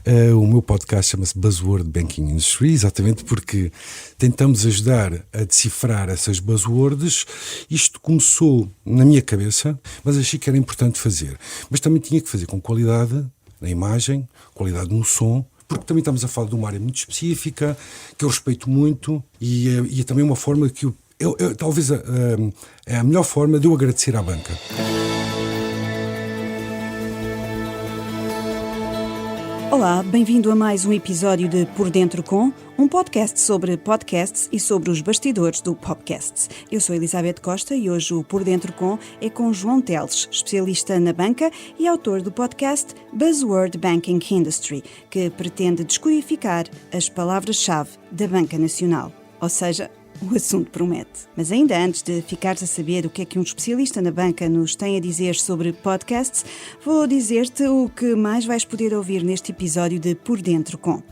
O meu podcast chama-se Buzzword Banking Industry, exatamente porque tentamos ajudar a decifrar essas buzzwords. Isto começou na minha cabeça, mas achei que era importante fazer. Mas também tinha que fazer com qualidade na imagem, qualidade no som, porque também estamos a falar de uma área muito específica, que eu respeito muito, e é também uma forma que talvez é a melhor forma de eu agradecer à banca. Olá, bem-vindo a mais um episódio de Por Dentro Com, um podcast sobre podcasts e sobre os bastidores do podcast. Eu sou Elizabeth Costa e hoje o Por Dentro Com é com João Teles, especialista na banca e autor do podcast Buzzword Banking Industry, que pretende descodificar as palavras-chave da banca nacional, ou seja, o assunto promete. Mas ainda antes de ficares a saber o que é que um especialista na banca nos tem a dizer sobre podcasts, vou dizer-te o que mais vais poder ouvir neste episódio de Por Dentro Com.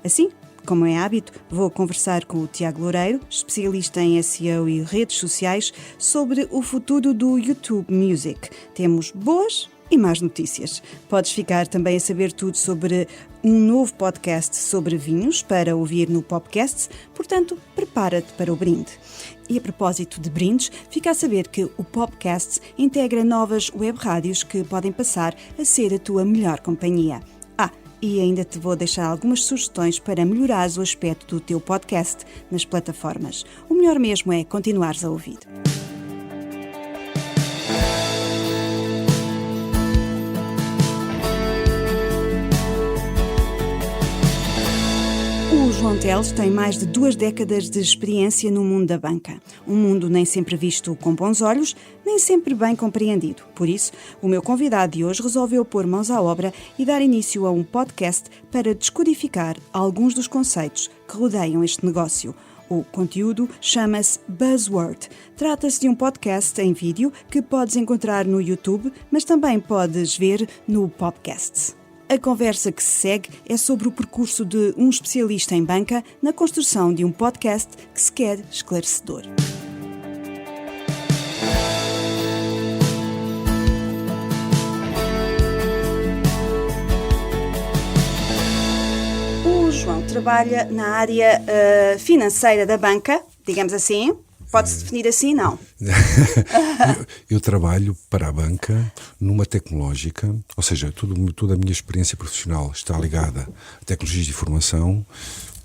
Assim, como é hábito, vou conversar com o Tiago Loureiro, especialista em SEO e redes sociais, sobre o futuro do YouTube Music. Temos boas e más notícias. Podes ficar também a saber tudo sobre um novo podcast sobre vinhos para ouvir no podcast, portanto, prepara-te para o brinde. E a propósito de brindes, fica a saber que o podcast integra novas web rádios que podem passar a ser a tua melhor companhia. E ainda te vou deixar algumas sugestões para melhorares o aspecto do teu podcast nas plataformas. O melhor mesmo é continuares a ouvir. O João Teles tem mais de 2 décadas de experiência no mundo da banca. Um mundo nem sempre visto com bons olhos, nem sempre bem compreendido. Por isso, o meu convidado de hoje resolveu pôr mãos à obra e dar início a um podcast para descodificar alguns dos conceitos que rodeiam este negócio. O conteúdo chama-se Buzzword. Trata-se de um podcast em vídeo que podes encontrar no YouTube, mas também podes ver no podcast. A conversa que se segue é sobre o percurso de um especialista em banca na construção de um podcast que se quer esclarecedor. O João trabalha na área financeira da banca, digamos assim. Pode-se definir assim, não? Eu trabalho para a banca numa tecnológica, ou seja, toda a minha experiência profissional está ligada a tecnologias de informação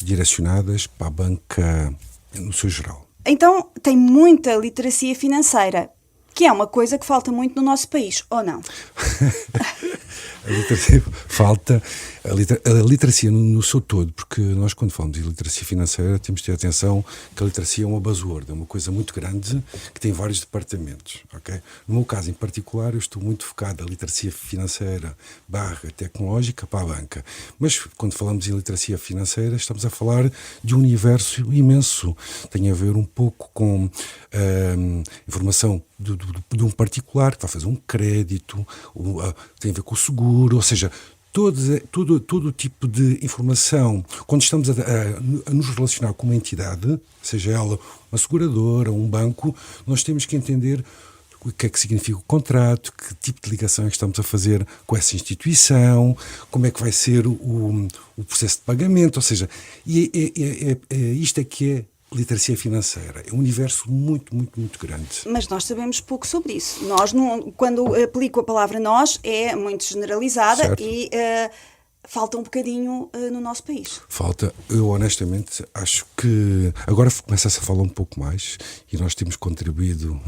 direcionadas para a banca no seu geral. Então tem muita literacia financeira, que é uma coisa que falta muito no nosso país, ou não? A literacia no seu todo, porque nós quando falamos de literacia financeira temos de ter atenção que a literacia é uma buzzword, é uma coisa muito grande que tem vários departamentos, ok? No meu caso em particular eu estou muito focado na literacia financeira / tecnológica para a banca, mas quando falamos em literacia financeira estamos a falar de um universo imenso, tem a ver um pouco com informação de um particular que vai fazer um crédito, tem a ver com o seguro, ou seja, todo o tipo de informação, quando estamos a nos relacionar com uma entidade, seja ela uma seguradora, um banco, nós temos que entender o que é que significa o contrato, que tipo de ligação é que estamos a fazer com essa instituição, como é que vai ser o processo de pagamento, ou seja, isto é que é literacia financeira. É um universo muito, muito, muito grande. Mas nós sabemos pouco sobre isso. Nós, quando aplico a palavra nós, é muito generalizada, certo? E falta um bocadinho no nosso país. Falta. Eu honestamente acho que agora começa-se a falar um pouco mais e nós temos contribuído.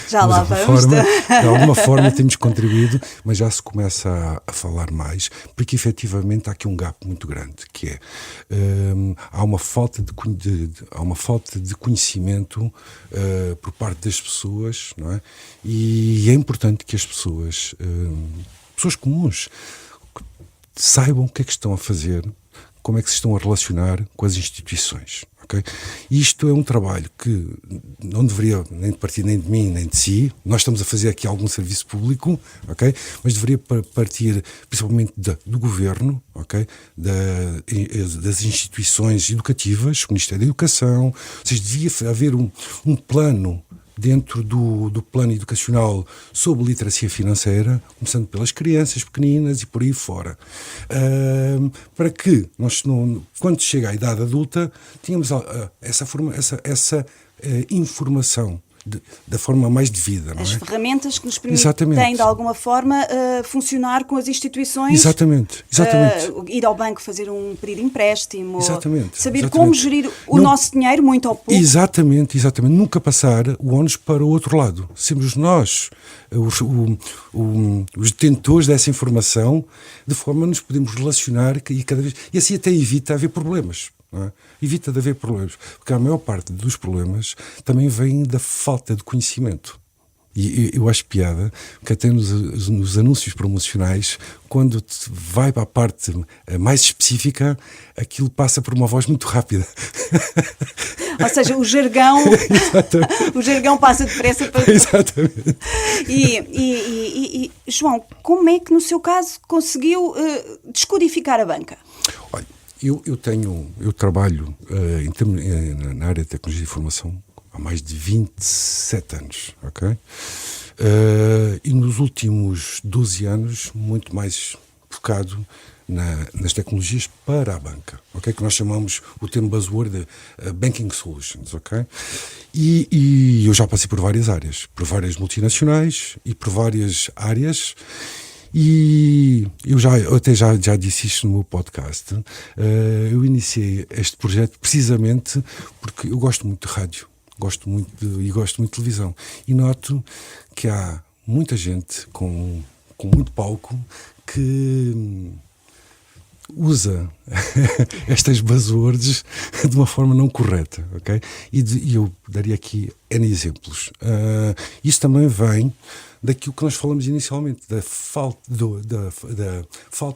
Já lá vamos. De alguma forma temos contribuído, mas já se começa a falar mais, porque efetivamente há aqui um gap muito grande, que é há uma falta de conhecimento por parte das pessoas, não é? E é importante que as pessoas comuns, saibam o que é que estão a fazer, como é que se estão a relacionar com as instituições. Okay? Isto é um trabalho que não deveria nem partir nem de mim nem de si. Nós estamos a fazer aqui algum serviço público, okay? Mas deveria partir principalmente do governo, okay? Das instituições educativas, o Ministério da Educação. Ou seja, devia haver um plano dentro do plano educacional sobre literacia financeira, começando pelas crianças pequeninas e por aí fora. Para que nós, quando chega à idade adulta, tínhamos essa informação da forma mais devida. Não é? As ferramentas que nos permitem, de alguma forma, funcionar com as instituições. Exatamente. Ir ao banco fazer um pedido de empréstimo. Saber Exatamente. como gerir o nosso dinheiro, muito ou pouco. Exatamente. Nunca passar o ónus para o outro lado. Sermos nós os detentores dessa informação, de forma a nos podermos relacionar e assim até evita haver problemas. Não é? Evita de haver problemas, porque a maior parte dos problemas também vem da falta de conhecimento. E eu acho piada que até nos anúncios promocionais, quando vai para a parte mais específica, aquilo passa por uma voz muito rápida. Ou seja, o jargão passa depressa para... Exatamente. E João, como é que no seu caso conseguiu descodificar a banca? Olha, eu trabalho na área de tecnologia de informação há mais de 27 anos, ok? E nos últimos 12 anos, muito mais focado nas tecnologias para a banca, ok? Que nós chamamos o termo buzzword de Banking Solutions, ok? E eu já passei por várias áreas, por várias multinacionais e por várias áreas. E eu até já disse isto no meu podcast. Eu iniciei este projeto precisamente porque eu gosto muito de rádio, gosto muito de televisão, e noto que há muita gente com muito palco que usa estas buzzwords de uma forma não correta, ok? E eu daria aqui N exemplos. Isso também vem daquilo que nós falamos inicialmente, da falta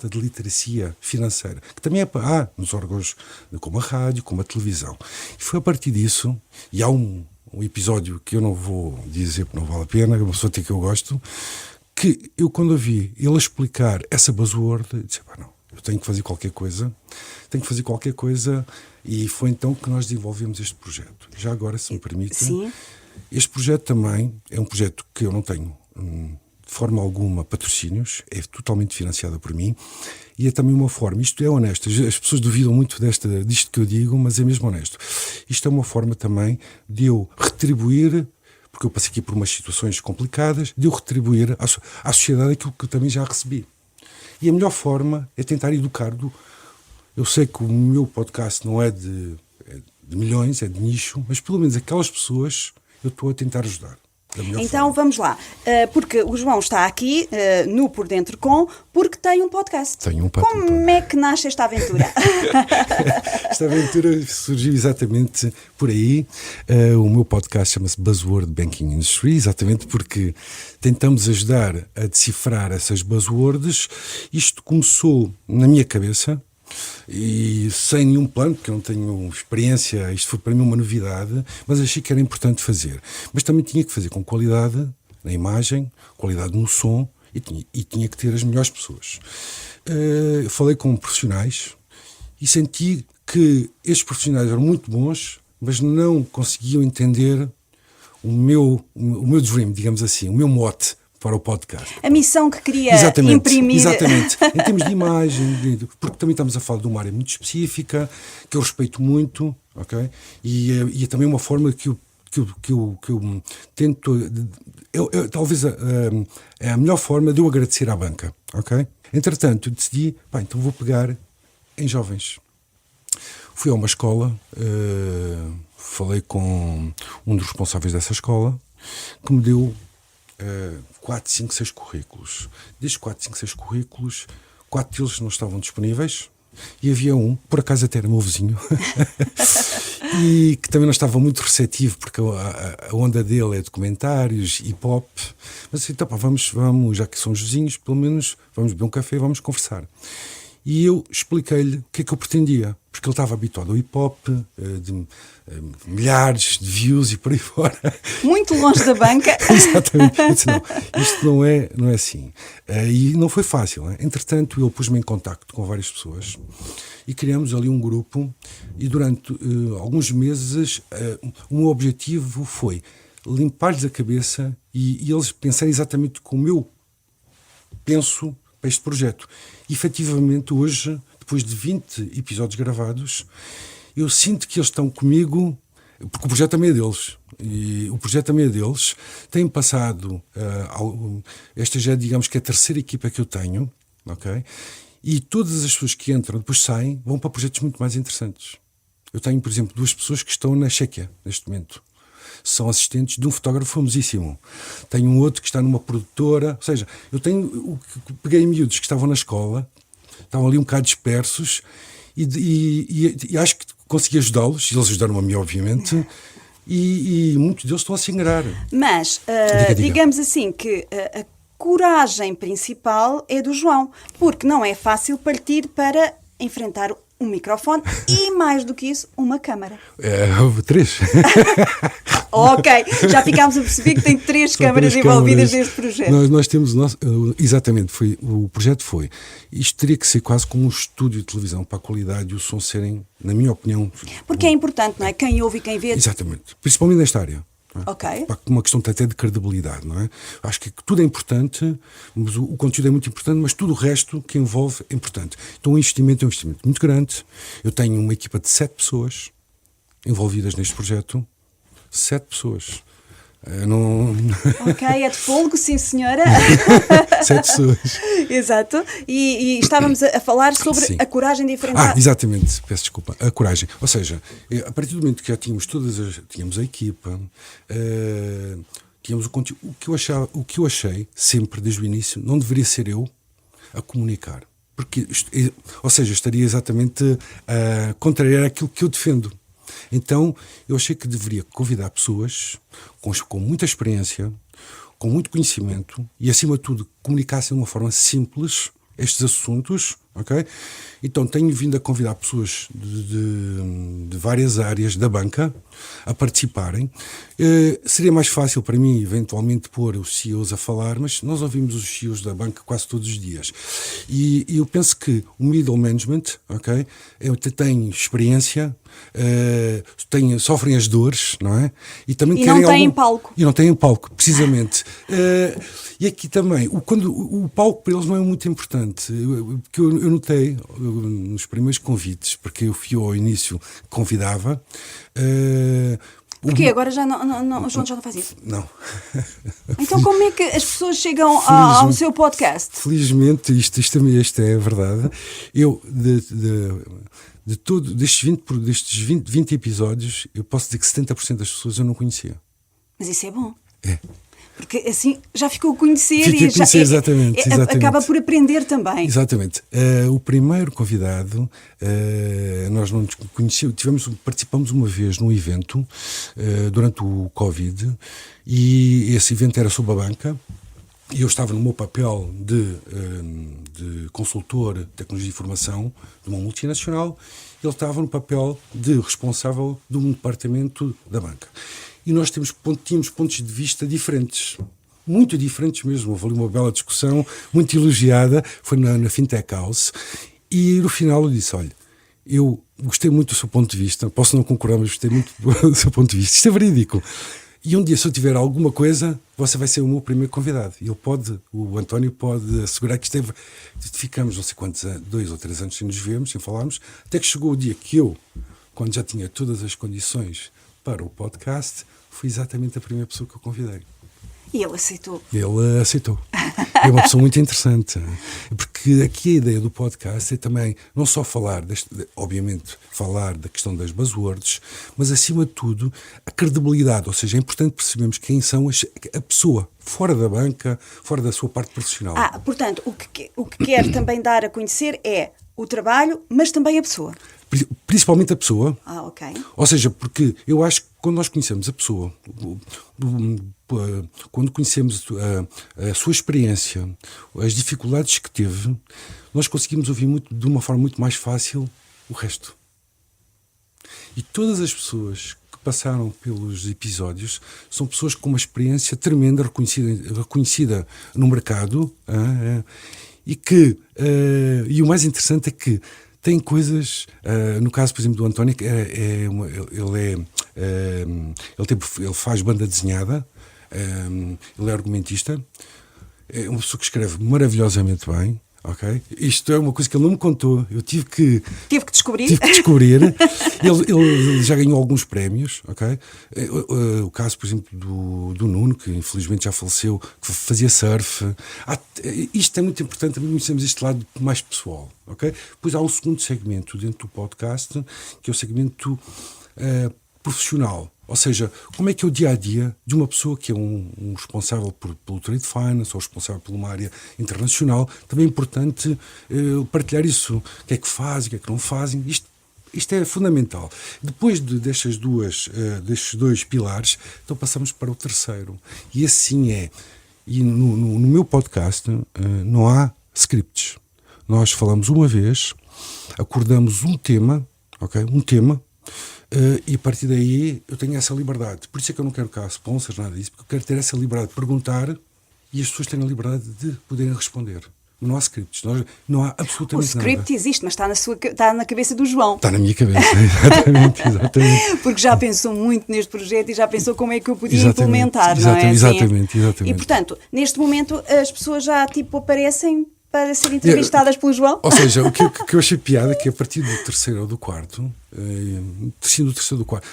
de literacia financeira, que também há nos órgãos como a rádio, como a televisão. E foi a partir disso, e há um episódio que eu não vou dizer porque não vale a pena, é uma pessoa até que eu gosto, que eu quando ouvi ele explicar essa buzzword, disse, não, eu tenho que fazer qualquer coisa, e foi então que nós desenvolvemos este projeto. Já agora, se me permite, Sim. Este projeto também é um projeto que eu não tenho de forma alguma patrocínios, é totalmente financiado por mim, e é também uma forma, isto é honesto, as pessoas duvidam muito disto que eu digo, mas é mesmo honesto. Isto é uma forma também de eu retribuir, porque eu passei aqui por umas situações complicadas, de eu retribuir à sociedade aquilo que eu também já recebi. E a melhor forma é tentar educar. Eu sei que o meu podcast não é de milhões, é de nicho, mas pelo menos aquelas pessoas eu estou a tentar ajudar. Então vamos lá, porque o João está aqui no Por Dentro porque tem um podcast. Tenho um podcast. Como é que nasce esta aventura? Esta aventura surgiu exatamente por aí. O meu podcast chama-se Buzzword Banking Industry, exatamente porque tentamos ajudar a decifrar essas buzzwords. Isto começou na minha cabeça, e sem nenhum plano, porque eu não tenho experiência, isto foi para mim uma novidade, mas achei que era importante fazer. Mas também tinha que fazer com qualidade na imagem, qualidade no som, e tinha que ter as melhores pessoas. Falei com profissionais e senti que estes profissionais eram muito bons, mas não conseguiam entender o meu dream, digamos assim, o meu mote para o podcast. A missão que queria imprimir. Exatamente. Em termos de imagem, porque também estamos a falar de uma área muito específica, que eu respeito muito, ok? E é também uma forma que eu tento... talvez é a melhor forma de eu agradecer à banca, ok? Entretanto, eu decidi, então vou pegar em jovens. Fui a uma escola, falei com um dos responsáveis dessa escola, que me deu 4, 5, 6 currículos. Destes 4, 5, 6 currículos, 4 deles não estavam disponíveis, e havia um, por acaso até era meu vizinho, e que também não estava muito receptivo, porque a onda dele é documentários, hip-hop. Mas assim, então, vamos, já que somos vizinhos, pelo menos vamos beber um café e vamos conversar. E eu expliquei-lhe o que é que eu pretendia, porque ele estava habituado ao hip-hop, de milhares de views e por aí fora. Muito longe da banca. Exatamente. Eu disse, não, isto não é assim. E não foi fácil. Hein? Entretanto, ele pôs-me em contacto com várias pessoas e criamos ali um grupo, e durante alguns meses o meu objetivo foi limpar-lhes a cabeça e eles pensarem exatamente como eu penso para este projeto. E, efetivamente, hoje, depois de 20 episódios gravados, eu sinto que eles estão comigo, porque o projeto também é deles. E o projeto também é deles. Tem passado, esta já digamos que é a terceira equipa que eu tenho, ok? E todas as pessoas que entram, depois saem, vão para projetos muito mais interessantes. Eu tenho, por exemplo, 2 pessoas que estão na Chequia, neste momento. São assistentes de um fotógrafo famosíssimo. Tenho um outro que está numa produtora. Ou seja, eu peguei miúdos que estavam na escola, estavam ali um bocado dispersos, e acho que consegui ajudá-los, e eles ajudaram a mim, obviamente, e muitos deles estão a se engrar. Mas, Diga. digamos assim, que a coragem principal é do João, porque não é fácil partir para enfrentar um microfone e, mais do que isso, uma câmara. Houve 3. Ok, já ficámos a perceber que tem 3 câmaras envolvidas neste projeto. Nós temos, exatamente, o projeto foi. Isto teria que ser quase como um estúdio de televisão, para a qualidade e o som serem, na minha opinião... Porque é importante, não é? Quem ouve e quem vê... Exatamente, principalmente nesta área. Ok. Uma questão até de credibilidade, não é? Acho que tudo é importante, mas o conteúdo é muito importante, mas tudo o resto que envolve é importante. Então o investimento é um investimento muito grande. Eu tenho uma equipa de 7 pessoas envolvidas neste projeto. 7 pessoas. Ok, é de folgo, sim senhora. 7 pessoas. Exato. E estávamos a falar sobre Sim. a coragem de enfrentar... Exatamente, peço desculpa, a coragem. Ou seja, a partir do momento que já tínhamos tínhamos a equipa, tínhamos o conteúdo, o que eu achei sempre desde o início, não deveria ser eu a comunicar. Porque, ou seja, estaria exatamente a contrariar aquilo que eu defendo. Então, eu achei que deveria convidar pessoas com muita experiência, com muito conhecimento e, acima de tudo, comunicassem de uma forma simples estes assuntos, ok? Então, tenho vindo a convidar pessoas de várias áreas da banca a participarem. Seria mais fácil para mim, eventualmente, pôr os CEOs a falar, mas nós ouvimos os CEOs da banca quase todos os dias. E eu penso que o middle management, ok? Tem experiência, sofrem as dores, não é? E também não têm palco. E não têm palco, precisamente. E aqui também, o palco para eles não é muito importante, porque eu notei nos primeiros convites, porque eu fui ao início convidava. Porquê? Agora já o João já não faz isso? Não. Então como é que as pessoas chegam ao seu podcast? Felizmente, isto é a verdade. Eu, destes 20 episódios, eu posso dizer que 70% das pessoas eu não conhecia. Mas isso é bom. É. Porque assim já ficou a conhecer exatamente. Acaba por aprender também. Exatamente. O primeiro convidado, nós não nos conhecíamos, participamos uma vez num evento durante o Covid, e esse evento era sobre a banca. E eu estava no meu papel de consultor de tecnologia de informação de uma multinacional. Ele estava no papel de responsável de um departamento da banca. E nós tínhamos pontos de vista diferentes, muito diferentes mesmo. Houve ali uma bela discussão, muito elogiada, foi na Fintech House. E no final eu disse, olha, eu gostei muito do seu ponto de vista, posso não concordar, mas gostei muito do seu ponto de vista. Isto é verídico. E um dia, se eu tiver alguma coisa, você vai ser o meu primeiro convidado. E o António pode assegurar que ficamos não sei quantos anos, 2 ou 3 anos sem nos vermos, sem falarmos, até que chegou o dia que eu, quando já tinha todas as condições para o podcast, fui exatamente a primeira pessoa que eu convidei. E ele aceitou. Ele aceitou. É uma pessoa muito interessante, porque aqui a ideia do podcast é também não só falar, obviamente, falar da questão das buzzwords, mas acima de tudo a credibilidade, ou seja, é importante percebermos quem são a pessoa, fora da banca, fora da sua parte profissional. Portanto, o que quer também dar a conhecer é o trabalho, mas também a pessoa. Principalmente a pessoa. Ok. Ou seja, porque eu acho que quando nós conhecemos a pessoa, quando conhecemos a sua experiência, as dificuldades que teve, nós conseguimos ouvir de uma forma muito mais fácil o resto. E todas as pessoas que passaram pelos episódios são pessoas com uma experiência tremenda, reconhecida no mercado, e o mais interessante é que tem coisas, no caso, por exemplo, do António, ele faz banda desenhada, ele é argumentista, é uma pessoa que escreve maravilhosamente bem. Ok? Isto é uma coisa que ele não me contou. Eu tive que descobrir. Ele já ganhou alguns prémios. Ok? O caso, por exemplo, do Nuno, que infelizmente já faleceu, que fazia surf. Isto é muito importante. Também conhecemos este lado mais pessoal. Ok? Depois há um segundo segmento dentro do podcast, que é o segmento profissional. Ou seja, como é que é o dia-a-dia de uma pessoa que é um responsável pelo trade finance ou responsável por uma área internacional. Também é importante partilhar isso. O que é que fazem, o que é que não fazem. Isto é fundamental. Depois destes dois pilares, então passamos para o terceiro. E assim é. E no meu podcast não há scripts. Nós falamos uma vez, acordamos um tema, ok? Um tema. E a partir daí eu tenho essa liberdade. Por isso é que eu não quero cá sponsors, nada disso, porque eu quero ter essa liberdade de perguntar e as pessoas terem a liberdade de poderem responder. Não há scripts, não há absolutamente nada. O script existe, mas está na cabeça do João. Está na minha cabeça, exatamente. Porque já pensou muito neste projeto e já pensou como é que eu podia implementar, não é? Exatamente. E portanto, neste momento as pessoas já aparecem para serem entrevistadas pelo João? Ou seja, o que eu achei piada é que a partir do terceiro ou do quarto,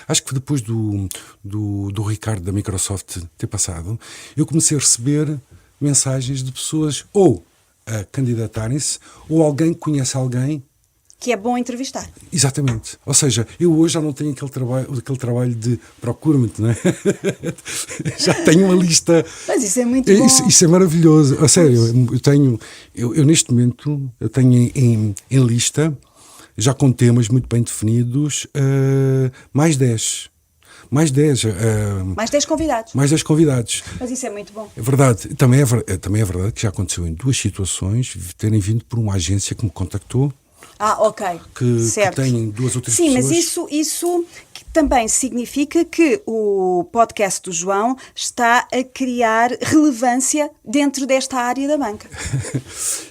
acho que depois do Ricardo da Microsoft ter passado, eu comecei a receber mensagens de pessoas ou a candidatarem-se ou alguém que conhece alguém que é bom entrevistar. Exatamente. Ou seja, eu hoje já não tenho aquele trabalho de procurement, não é? Já tenho uma lista. Mas isso é muito bom. Isso é maravilhoso. A sério, eu neste momento eu tenho em lista, já com temas muito bem definidos, mais 10. Mais 10 convidados. Mais 10 convidados. Mas isso é muito bom. É verdade. Também é verdade que já aconteceu em 2 situações terem vindo por uma agência que me contactou. Ok. Que tem 2 ou 3 pessoas. Sim, mas isso também significa que o podcast do João está a criar relevância dentro desta área da banca.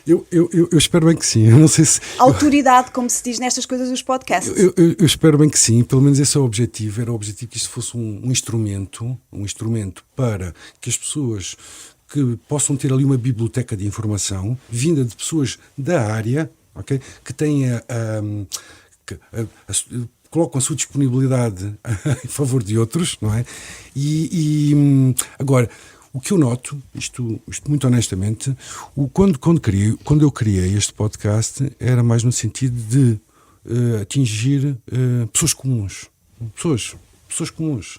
Eu espero bem que sim. Eu não sei se... Autoridade, como se diz nestas coisas dos podcasts. Eu espero bem que sim. Pelo menos esse é o objetivo. Era o objetivo que isto fosse um instrumento para que as pessoas que possam ter ali uma biblioteca de informação vinda de pessoas da área, okay, que têm colocam a sua disponibilidade em favor de outros, não é? Agora, o que eu noto, isto muito honestamente, quando eu criei este podcast, era mais no sentido de atingir pessoas comuns. Pessoas comuns.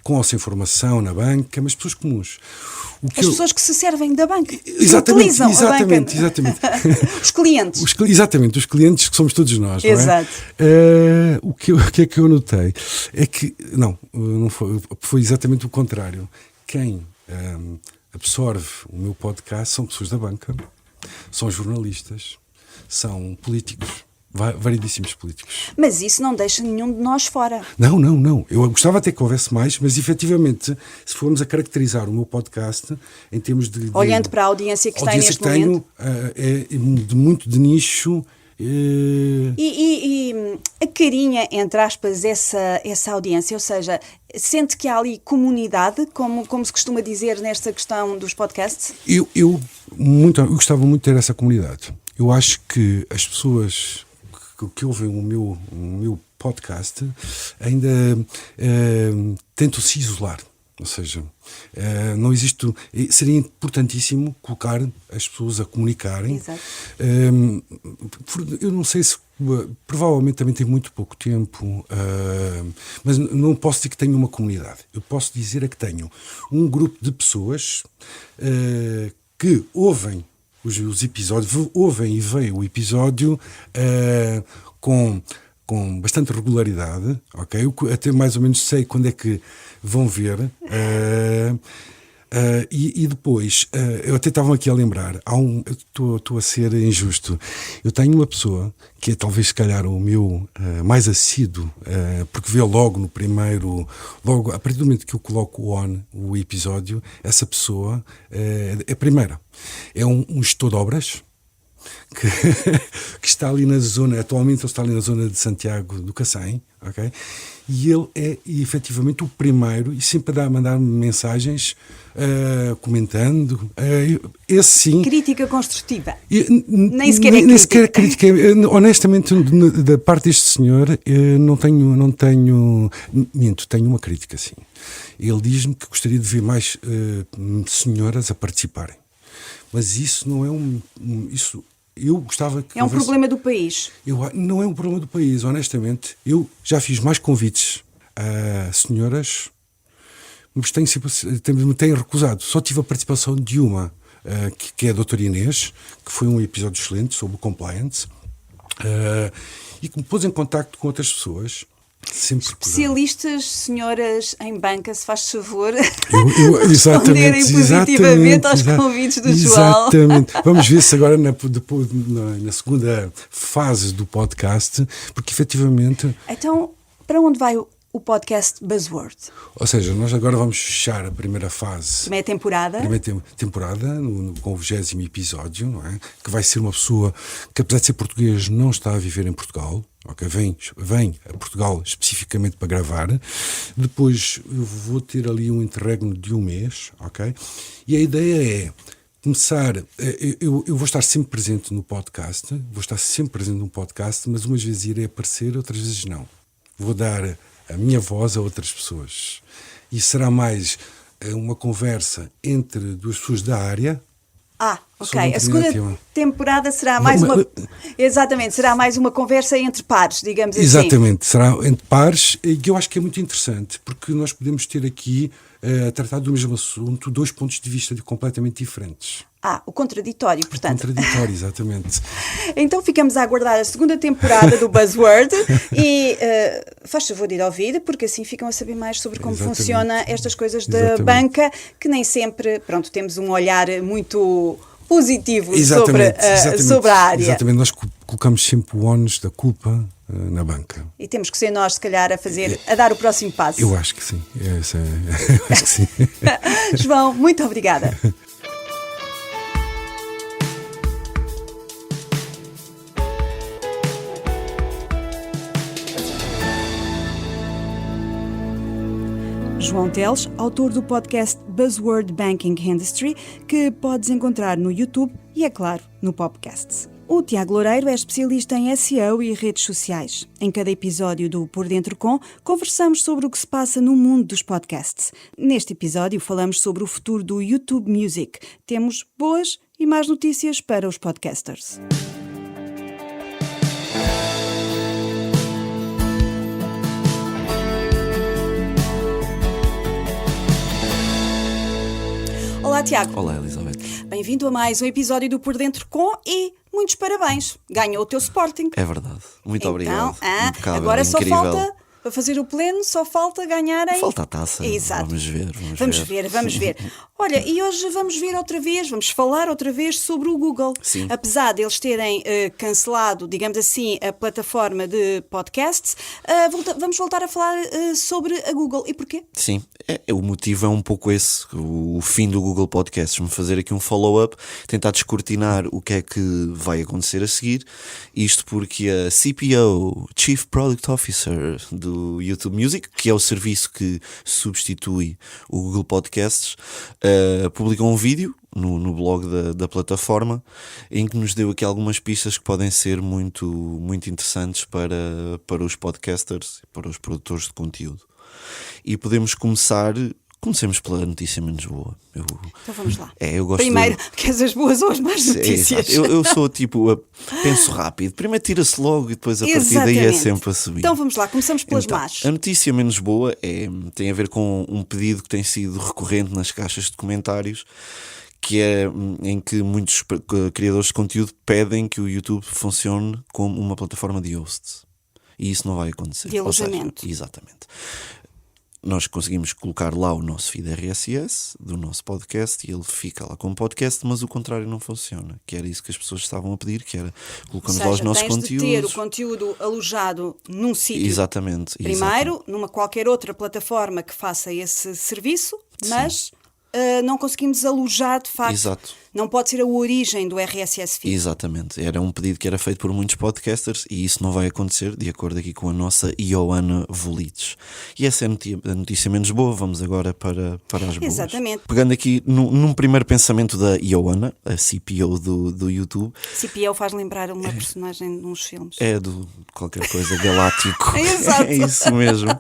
Com essa informação na banca, mas pessoas comuns. Pessoas que se servem da banca. Exatamente. Os clientes. Exatamente, os clientes que somos todos nós. Exato. Não é? O que é que eu notei? É que, não foi exatamente o contrário. Quem absorve o meu podcast são pessoas da banca, são jornalistas, são políticos. Variedíssimos políticos. Mas isso não deixa nenhum de nós fora. Não. Eu gostava até que houvesse mais, mas efetivamente, se formos a caracterizar o meu podcast em termos de... Olhando para a audiência que está neste momento. É muito de nicho. E a carinha, entre aspas, essa audiência, ou seja, sente que há ali comunidade, como se costuma dizer nesta questão dos podcasts? Eu gostava muito de ter essa comunidade. Eu acho que as pessoas que ouvem o meu podcast ainda tentam se isolar. Ou seja, não existe. Seria importantíssimo colocar as pessoas a comunicarem. Exato. Eu não sei se. Provavelmente também tem muito pouco tempo, mas não posso dizer que tenho uma comunidade. Eu posso dizer que tenho um grupo de pessoas que ouvem os episódios, ouvem e veem o episódio com bastante regularidade, ok? Eu até mais ou menos sei quando é que vão ver. E depois, eu até estava aqui a lembrar, estou a ser injusto, eu tenho uma pessoa que é talvez se calhar o meu mais assíduo, porque vê logo no primeiro, logo a partir do momento que eu coloco o episódio, essa pessoa é a primeira. É um gestor de obras, que está ali na zona, atualmente ele está ali na zona de Santiago do Cacém, ok? E ele é efetivamente o primeiro e sempre a mandar-me mensagens comentando. Esse sim. Crítica construtiva. Nem sequer é crítica. Honestamente, da parte deste senhor, tenho uma crítica, sim. Ele diz-me que gostaria de ver mais senhoras a participarem. Mas isso não é isso. Eu gostava que é um problema do país. Não é um problema do país, honestamente. Eu já fiz mais convites a senhoras, mas me tenho recusado. Só tive a participação de uma, que é a doutora Inês, que foi um episódio excelente sobre o compliance, e que me pôs em contacto com outras pessoas. Especialistas, senhoras em banca, se faz favor, responderem positivamente aos convites do João. Exatamente. Vamos ver se agora na segunda fase do podcast, porque efetivamente... Então, para onde vai o podcast Buzzword? Ou seja, nós agora vamos fechar a primeira fase. Primeira temporada. Com o 20º episódio, não é? Que vai ser uma pessoa que, apesar de ser português, não está a viver em Portugal. Okay? Vem a Portugal especificamente para gravar. Depois eu vou ter ali um interregno de um mês, ok? E a ideia é começar. Eu vou estar sempre presente no podcast, mas umas vezes irei aparecer, outras vezes não. Vou dar a minha voz a outras pessoas. E será mais uma conversa entre duas pessoas da área. Ok. A segunda temporada será mais Exatamente, será mais uma conversa entre pares, digamos assim. Exatamente, será entre pares, e eu acho que é muito interessante, porque nós podemos ter aqui, a tratar do mesmo assunto, dois pontos de vista completamente diferentes. O contraditório, portanto. O contraditório, exatamente. Então ficamos a aguardar a segunda temporada do Buzzword e faz favor de ir ouvir, porque assim ficam a saber mais sobre como funciona estas coisas da banca, que nem sempre, temos um olhar muito positivo sobre a área. Exatamente, nós colocamos sempre o ónus da culpa na banca. E temos que ser nós, se calhar, a dar o próximo passo. Eu acho que sim. Acho que sim. João, muito obrigada. João Teles, autor do podcast Buzzword Banking Industry, que podes encontrar no YouTube e, é claro, no podcast. O Tiago Loureiro é especialista em SEO e redes sociais. Em cada episódio do Por Dentro Com, conversamos sobre o que se passa no mundo dos podcasts. Neste episódio falamos sobre o futuro do YouTube Music. Temos boas e más notícias para os podcasters. Olá, Tiago. Olá, Elizabeth. Bem-vindo a mais um episódio do Por Dentro Com e muitos parabéns. Ganhou o teu Sporting. É verdade. Muito obrigado. Impecável, agora só incrível. falta, para fazer o pleno, só falta ganharem... Falta a taça. Exato. Vamos ver. Olha, e hoje vamos falar outra vez sobre o Google. Sim. Apesar de eles terem cancelado, digamos assim, a plataforma de podcasts, vamos voltar a falar sobre a Google. E porquê? Sim, o motivo é um pouco esse, o fim do Google Podcasts. Vamos fazer aqui um follow-up, tentar descortinar o que é que vai acontecer a seguir. Isto porque a CPO, Chief Product Officer do YouTube Music, que é o serviço que substitui o Google Podcasts, publicou um vídeo no blog da plataforma em que nos deu aqui algumas pistas que podem ser muito, muito interessantes para os podcasters e para os produtores de conteúdo. E comecemos pela notícia menos boa. Então vamos lá. Eu gosto primeiro, queres as boas ou as más notícias? Eu sou penso rápido. Primeiro tira-se logo e depois a partir daí é sempre a subir. Então vamos lá, começamos pelas más. A notícia menos boa tem a ver com um pedido que tem sido recorrente nas caixas de comentários, que é em que muitos criadores de conteúdo pedem que o YouTube funcione como uma plataforma de hosts. E isso não vai acontecer. De alojamento. Exatamente. Nós conseguimos colocar lá o nosso feed RSS do nosso podcast e ele fica lá como podcast, mas o contrário não funciona, que era isso que as pessoas estavam a pedir, que era colocamos lá os nossos conteúdos. Tens de ter o conteúdo alojado num sítio. Exatamente. Primeiro, numa qualquer outra plataforma que faça esse serviço, mas não conseguimos alojar de facto. Exato. Não pode ser a origem do RSS Feed. Exatamente, era um pedido que era feito por muitos podcasters e isso não vai acontecer, de acordo aqui com a nossa Ioana Volites. E essa é a notícia menos boa, vamos agora para as boas. Exatamente. Pegando aqui num primeiro pensamento da Ioana, a CPO do YouTube. CPO faz lembrar uma personagem de uns filmes. É do qualquer coisa galáctico. Exato. É isso mesmo.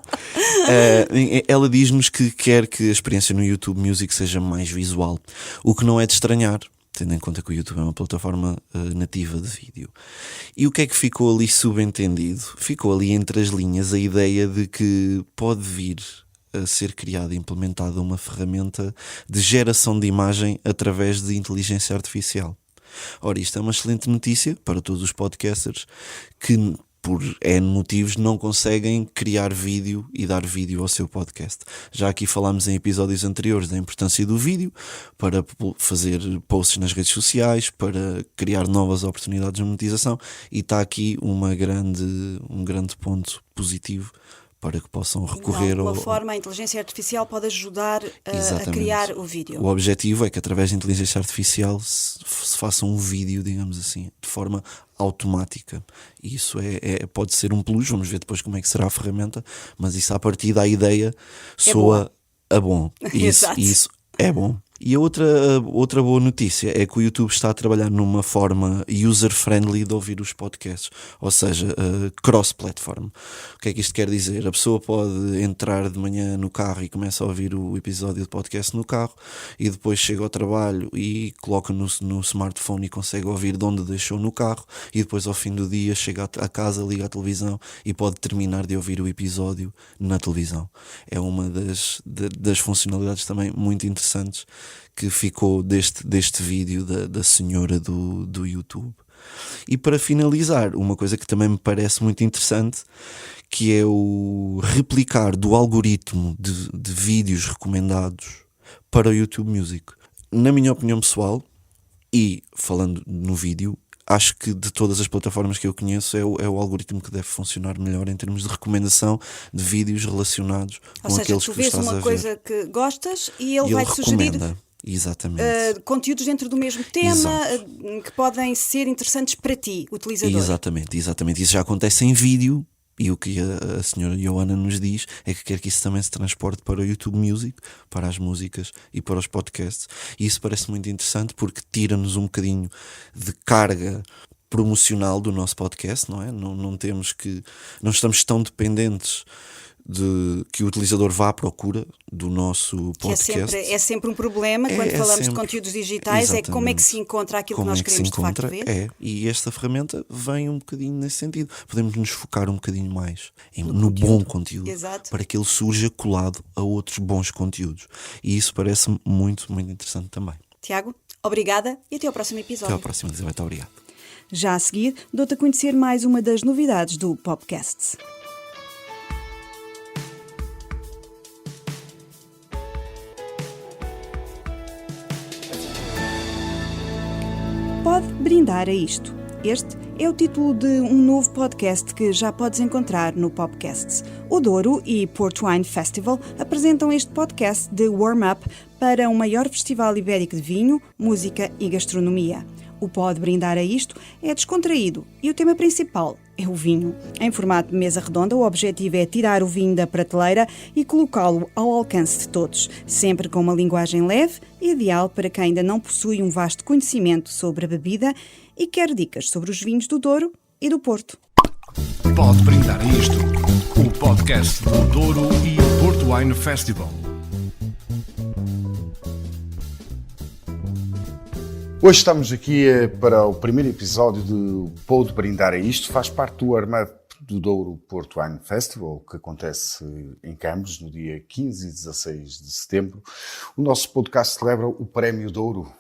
Ela diz-nos que quer que a experiência no YouTube Music seja mais visual, o que não é de estranhar, tendo em conta que o YouTube é uma plataforma nativa de vídeo. E o que é que ficou ali subentendido? Ficou ali entre as linhas a ideia de que pode vir a ser criada e implementada uma ferramenta de geração de imagem através de inteligência artificial. Ora, isto é uma excelente notícia para todos os podcasters que, por N motivos, não conseguem criar vídeo e dar vídeo ao seu podcast. Já aqui falámos em episódios anteriores da importância do vídeo para fazer posts nas redes sociais, para criar novas oportunidades de monetização, e está aqui um grande ponto positivo para que possam recorrer de alguma forma a inteligência artificial pode ajudar a criar o vídeo. O objetivo é que através da inteligência artificial se faça um vídeo, digamos assim, de forma automática. E isso pode ser um plus, vamos ver depois como é que será a ferramenta, mas isso à partida, a ideia soa a bom. Isso é bom. E a outra boa notícia é que o YouTube está a trabalhar numa forma user-friendly de ouvir os podcasts, ou seja, cross-platform. O que é que isto quer dizer? A pessoa pode entrar de manhã no carro e começa a ouvir o episódio de podcast no carro e depois chega ao trabalho e coloca no smartphone e consegue ouvir de onde deixou no carro, e depois ao fim do dia chega a casa, liga a televisão e pode terminar de ouvir o episódio na televisão. É uma das funcionalidades também muito interessantes que ficou deste vídeo da senhora do YouTube. E para finalizar, uma coisa que também me parece muito interessante, que é o replicar do algoritmo de vídeos recomendados para o YouTube Music. Na minha opinião pessoal, e falando no vídeo, acho que de todas as plataformas que eu conheço é o algoritmo que deve funcionar melhor em termos de recomendação de vídeos relacionados com aqueles que estás a ver. Ou seja, tu vês uma coisa que gostas e ele vai-te sugerir conteúdos dentro do mesmo tema que podem ser interessantes para ti, utilizador. Exatamente. Isso já acontece em vídeo. E o que a senhora Ioana nos diz é que quer que isso também se transporte para o YouTube Music, para as músicas e para os podcasts. E isso parece muito interessante porque tira-nos um bocadinho de carga promocional do nosso podcast, não é? Não estamos tão dependentes de que o utilizador vá à procura do nosso podcast. É sempre um problema quando falamos de conteúdos digitais. Exatamente. É como é que se encontra aquilo que nós queremos de facto ver. E esta ferramenta vem um bocadinho nesse sentido. Podemos nos focar um bocadinho mais no bom conteúdo. Exato. Para que ele surja colado a outros bons conteúdos. E isso parece-me muito, muito interessante também. Tiago, obrigada e até ao próximo episódio. Até ao próximo, Elizabeth. Obrigado. Já a seguir, dou-te a conhecer mais uma das novidades do Popcast. Pode brindar a isto. Este é o título de um novo podcast que já podes encontrar no Popcasts. O Douro e Port Wine Festival apresentam este podcast de warm-up para o maior festival ibérico de vinho, música e gastronomia. O Pode Brindar a Isto é descontraído e o tema principal é o vinho. Em formato de mesa redonda, o objetivo é tirar o vinho da prateleira e colocá-lo ao alcance de todos, sempre com uma linguagem leve e ideal para quem ainda não possui um vasto conhecimento sobre a bebida e quer dicas sobre os vinhos do Douro e do Porto. Pode Brindar a Isto, o podcast do Douro e o Port Wine Festival. Hoje estamos aqui para o primeiro episódio do Pode Brindar a Isto. Faz parte do warm-up do Douro Port Wine Festival, que acontece em Campos, no dia 15 e 16 de setembro. O nosso podcast celebra o Prémio Douro,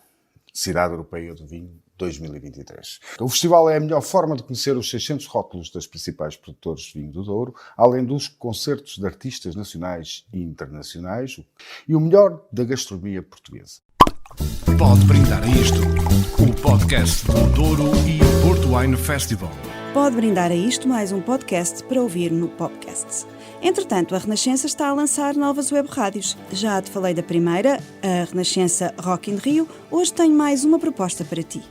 Cidade Europeia do Vinho 2023. O festival é a melhor forma de conhecer os 600 rótulos das principais produtores de vinho do Douro, além dos concertos de artistas nacionais e internacionais e o melhor da gastronomia portuguesa. Pode Brindar a Isto, o podcast do Douro e o Port Wine Festival. Pode Brindar a Isto, mais um podcast para ouvir no Popcasts. Entretanto, a Renascença está a lançar novas web rádios. Já te falei da primeira, a Renascença Rock in Rio. Hoje tenho mais uma proposta para ti.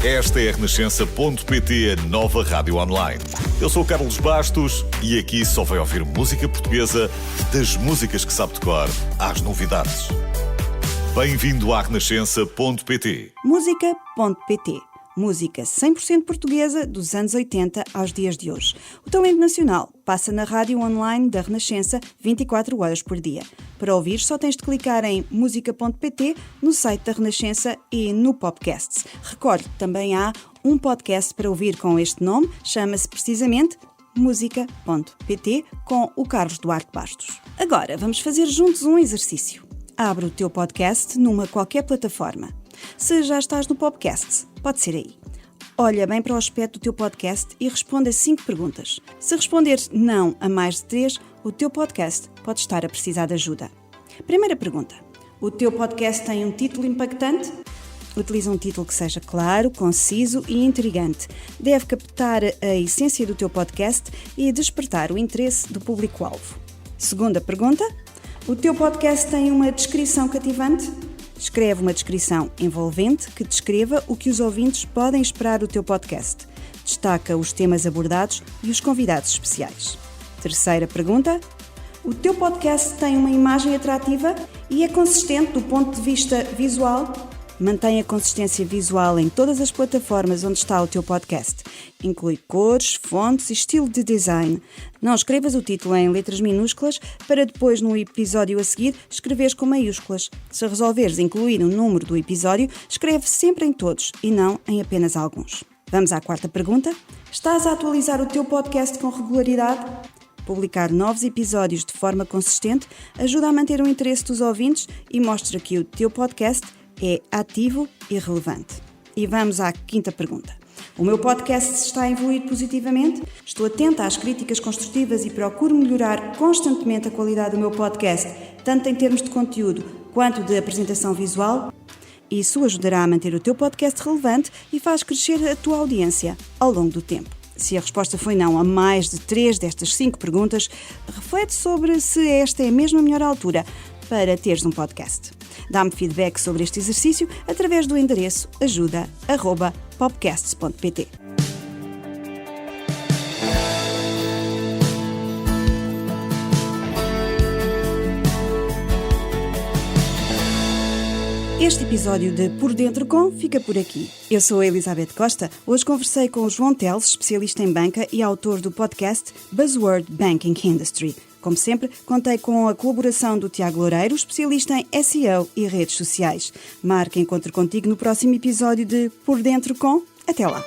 Esta é a Renascença.pt, a nova rádio online. Eu sou o Carlos Bastos e aqui só vai ouvir música portuguesa, das músicas que sabe de cor às novidades. Bem-vindo à Renascença.pt. Música.pt. Música 100% portuguesa dos anos 80 aos dias de hoje. O talento nacional passa na rádio online da Renascença 24 horas por dia. Para ouvir, só tens de clicar em música.pt, no site da Renascença e no Podcasts. Recordo, também há um podcast para ouvir com este nome, chama-se precisamente música.pt, com o Carlos Duarte Bastos. Agora, vamos fazer juntos um exercício. Abre o teu podcast numa qualquer plataforma. Se já estás no Podcasts, pode ser aí. Olha bem para o aspecto do teu podcast e responde a 5 perguntas. Se responderes não a mais de 3, o teu podcast pode estar a precisar de ajuda. Primeira pergunta. O teu podcast tem um título impactante? Utiliza um título que seja claro, conciso e intrigante. Deve captar a essência do teu podcast e despertar o interesse do público-alvo. Segunda pergunta. O teu podcast tem uma descrição cativante? Escreve uma descrição envolvente que descreva o que os ouvintes podem esperar do teu podcast. Destaca os temas abordados e os convidados especiais. Terceira pergunta. O teu podcast tem uma imagem atrativa e é consistente do ponto de vista visual? Mantém a consistência visual em todas as plataformas onde está o teu podcast. Inclui cores, fontes e estilo de design. Não escrevas o título em letras minúsculas para depois, no episódio a seguir, escreveres com maiúsculas. Se resolveres incluir o número do episódio, escreve sempre em todos e não em apenas alguns. Vamos à quarta pergunta. Estás a atualizar o teu podcast com regularidade? Publicar novos episódios de forma consistente ajuda a manter o interesse dos ouvintes e mostra que o teu podcast é ativo e relevante. E vamos à quinta pergunta. O meu podcast está a evoluir positivamente? Estou atenta às críticas construtivas e procuro melhorar constantemente a qualidade do meu podcast, tanto em termos de conteúdo quanto de apresentação visual? Isso ajudará a manter o teu podcast relevante e faz crescer a tua audiência ao longo do tempo. Se a resposta foi não a mais de 3 destas 5 perguntas, reflete sobre se esta é mesmo a melhor altura para teres um podcast. Dá-me feedback sobre este exercício através do endereço ajuda@podcasts.pt. Este episódio de Por Dentro Com fica por aqui. Eu sou a Elizabeth Costa. Hoje conversei com o João Teles, especialista em banca e autor do podcast Buzzword Banking Industry. Como sempre, contei com a colaboração do Tiago Loureiro, especialista em SEO e redes sociais. Marque encontro contigo no próximo episódio de Por Dentro Com. Até lá!